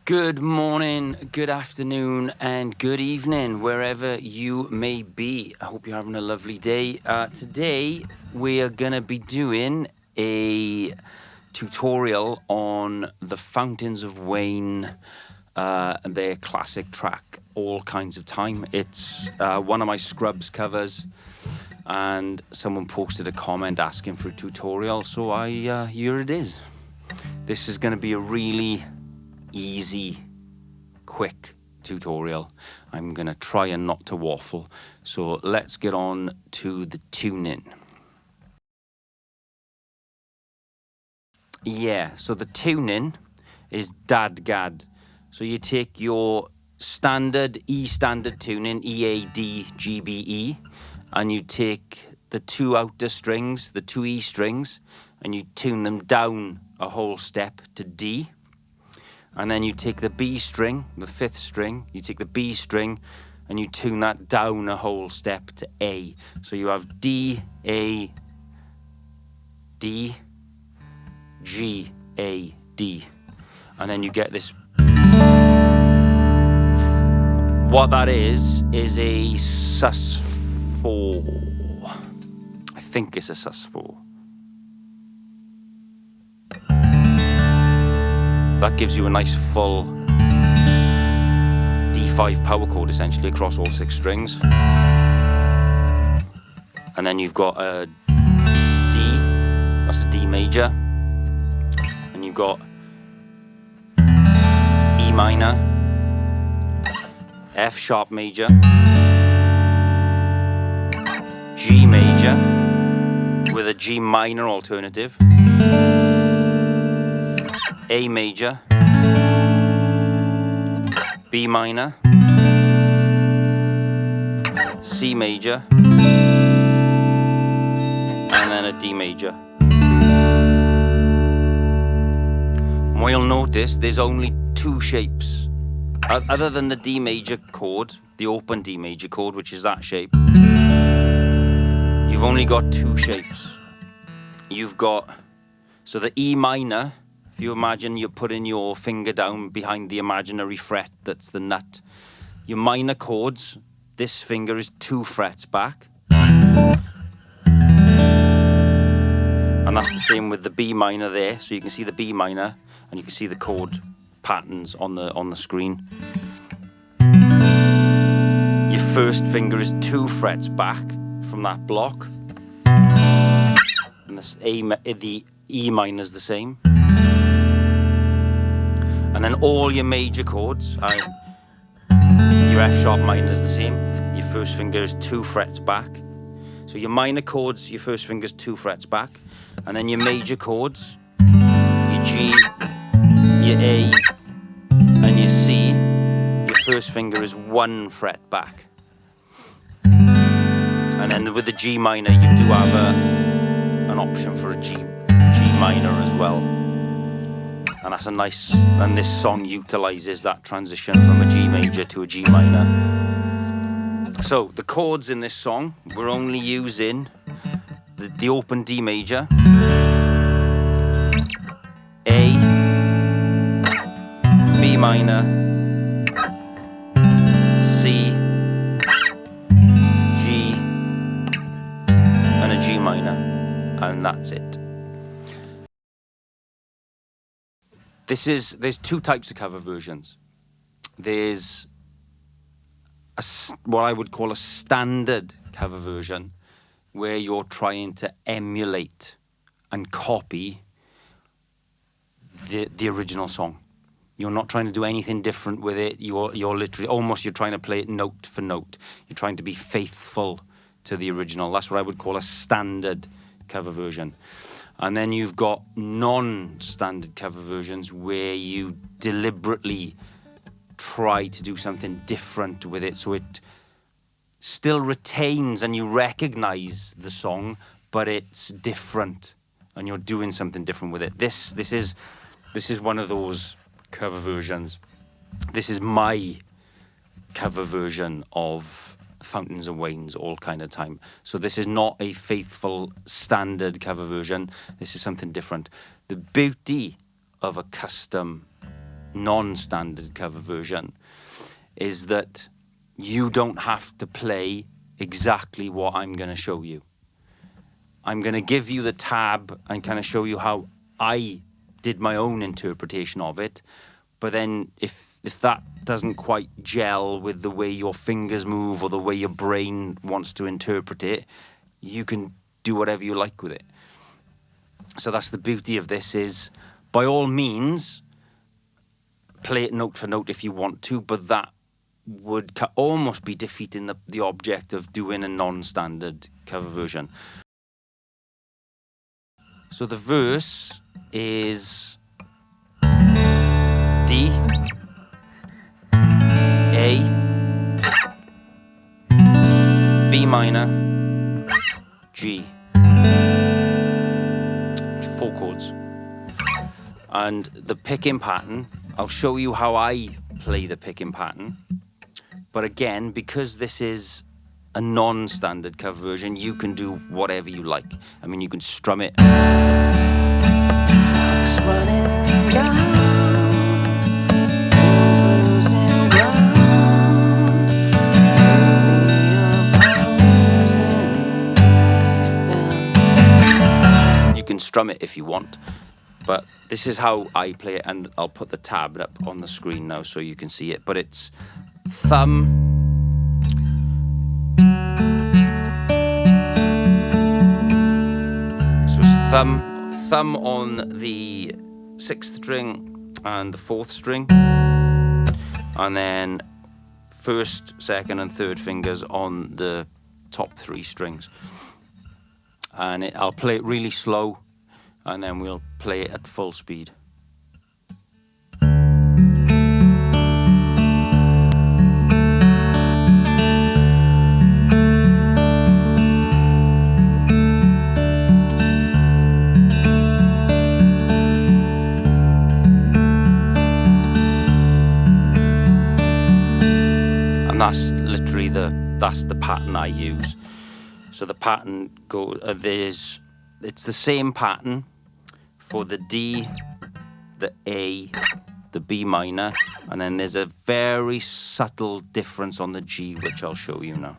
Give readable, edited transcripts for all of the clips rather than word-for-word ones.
Good morning, good afternoon, and good evening, wherever you may be. I hope you're having a lovely day. Today, we are going to be doing a tutorial on the Fountains of Wayne, their classic track, All Kinds of Time. It's one of my Scrubs covers, and someone posted a comment asking for a tutorial, so here it is. This is going to be a really easy, quick tutorial. I'm gonna try and not to waffle, so let's get on to the tuning. So the tuning is DADGAD. So you take your standard E-standard tuning, E-A-D-G-B-E, and you take the two outer strings, the two E strings, and you tune them down a whole step to D. And then you take the B string, the fifth string, you take the B string and you tune that down a whole step to A. So you have D, A, D, G, A, D. And then you get this. What that is a sus4. I think it's a sus4. That gives you a nice full D5 power chord essentially across all 6 strings. And then you've got a D, that's a D major. And you've got E minor, F sharp major, G major with a G minor alternative, A major, B minor, C major, and then a D major. And what you'll notice, there's only 2 shapes. Other than the D major chord, the open D major chord, which is that shape, you've only got 2 shapes. You've got, so the E minor, if you imagine you're putting your finger down behind the imaginary fret that's the nut, your minor chords, this finger is 2 frets back. And that's the same with the B minor there. So you can see the B minor and you can see the chord patterns on the screen. Your first finger is 2 frets back from that block. And the E minor is the same. And then all your major chords, your F sharp minor is the same. Your first finger is 2 frets back. So your minor chords, your first finger is 2 frets back. And then your major chords, your G, your A, and your C, your first finger is 1 fret back. And then with the G minor, you do have an option for a G minor as well. And that's a nice, and this song utilizes that transition from a G major to a G minor. So the chords in this song, we're only using the open D major, A, B minor, C, G, and a G minor, and that's it. There's 2 types of cover versions. There's what I would call a standard cover version, where you're trying to emulate and copy the original song. You're not trying to do anything different with it. You're literally you're trying to play it note for note. You're trying to be faithful to the original. That's what I would call a standard cover version. And then you've got non-standard cover versions where you deliberately try to do something different with it, so it still retains and you recognize the song, but it's different and you're doing something different with it. This is one of those cover versions. This is my cover version of Fountains of Wayne's All Kind of Time. So this is not a faithful standard cover version. This is something different. The beauty of a custom non-standard cover version is that you don't have to play exactly what I'm going to show you. I'm going to give you the tab and kind of show you how I did my own interpretation of it. But then if that doesn't quite gel with the way your fingers move or the way your brain wants to interpret it, you can do whatever you like with it. So that's the beauty of this, is by all means, play it note for note if you want to, but that would almost be defeating the object of doing a non-standard cover version. So the verse is D, A, B minor, G. 4 chords. And the picking pattern, I'll show you how I play the picking pattern. But again, because this is a non-standard cover version, you can do whatever you like. I mean, you can strum it. You can strum it if you want, but this is how I play it, and I'll put the tab up on the screen now so you can see it. But it's thumb, thumb on the 6th string and the 4th string, and then 1st, 2nd and 3rd fingers on the top 3 strings. And I'll play it really slow, and then we'll play it at full speed. And that's literally that's the pattern I use. So the pattern it's the same pattern for the D, the A, the B minor, and then there's a very subtle difference on the G, which I'll show you now.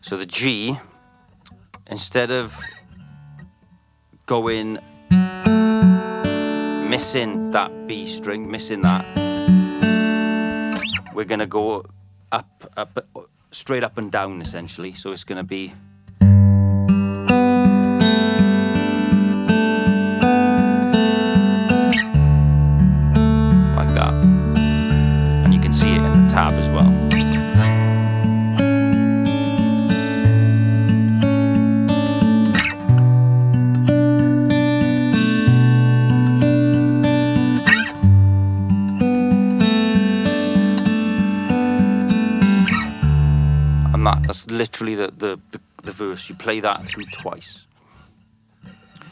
So the G, instead of going missing that B string, missing that, we're gonna go up, straight up and down essentially. So it's gonna be like that, and you can see it in the tab as well. That's literally the verse. You play that through twice.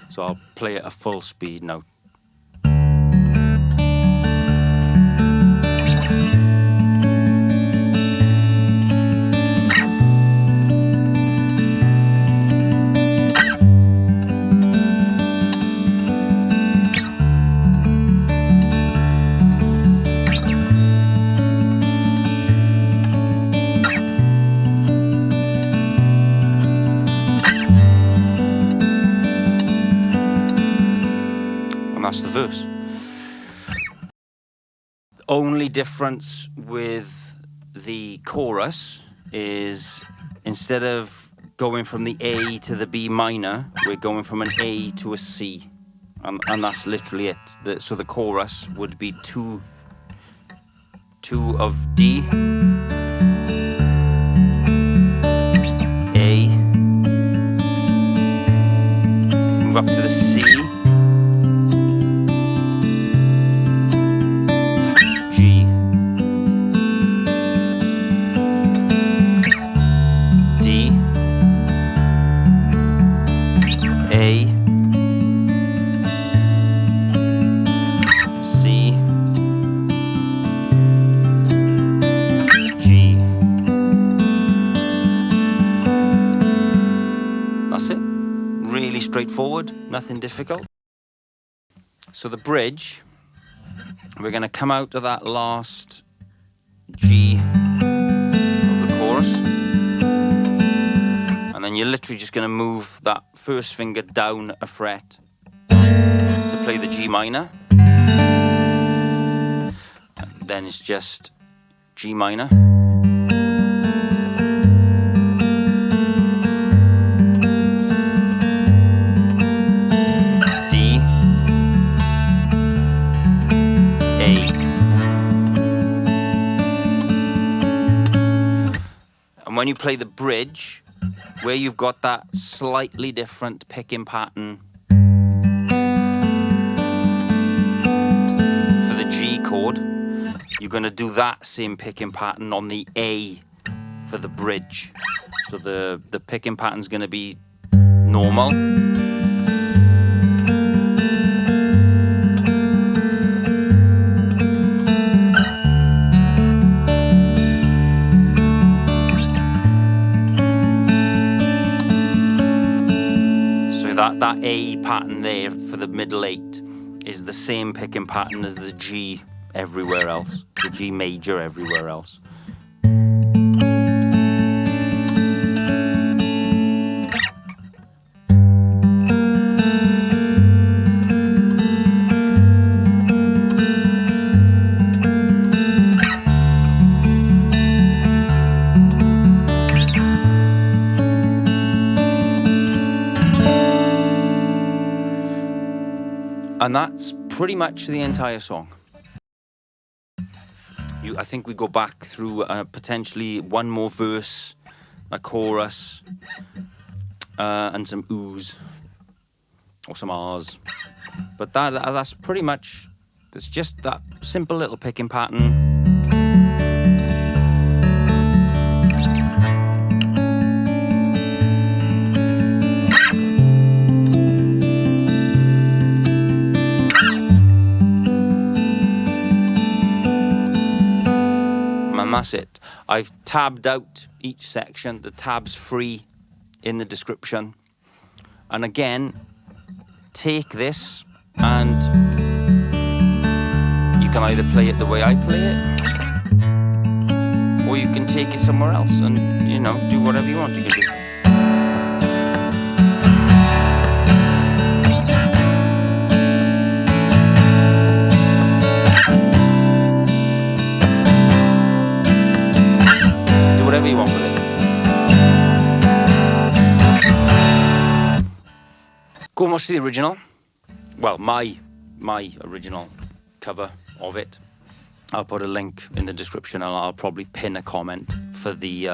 So I'll play it at full speed now. That's the verse. Only difference with the chorus is instead of going from the A to the B minor, we're going from an A to a C, and that's literally it. So the chorus would be two of D, A, move up to the C, A, straightforward, nothing difficult. So the bridge, we're going to come out of that last G of the chorus, and then you're literally just going to move that first finger down a fret to play the G minor. And then it's just G minor, D, A. And when you play the bridge, where you've got that slightly different picking pattern for the G chord, you're going to do that same picking pattern on the A for the bridge. So the picking pattern's going to be normal. So that A pattern there for the middle 8 is the same picking pattern as the G everywhere else, the G major everywhere else. And that's pretty much the entire song. I think we go back through potentially one more verse, a chorus, and some oohs or some ahs. But that's pretty much, it's just that simple little picking pattern. And that's it. I've tabbed out each section. The tab's free in the description. And again, take this and you can either play it the way I play it, or you can take it somewhere else and, you know, do whatever you want. You can do. Whatever you want with it. Go and watch the original. Well, my original cover of it. I'll put a link in the description, and I'll probably pin a comment for the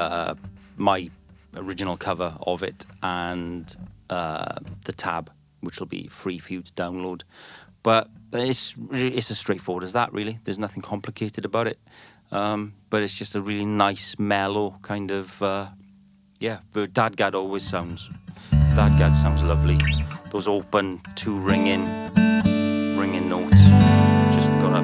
my original cover of it and the tab, which will be free for you to download. But it's as straightforward as that, really. There's nothing complicated about it. But it's just a really nice, mellow kind of, yeah, DADGAD always sounds. DADGAD sounds lovely. Those open 2 ringing notes. Just gotta.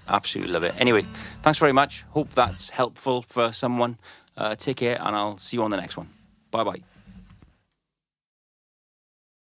Absolutely love it. Anyway, thanks very much. Hope that's helpful for someone. Take care, and I'll see you on the next one. Bye-bye.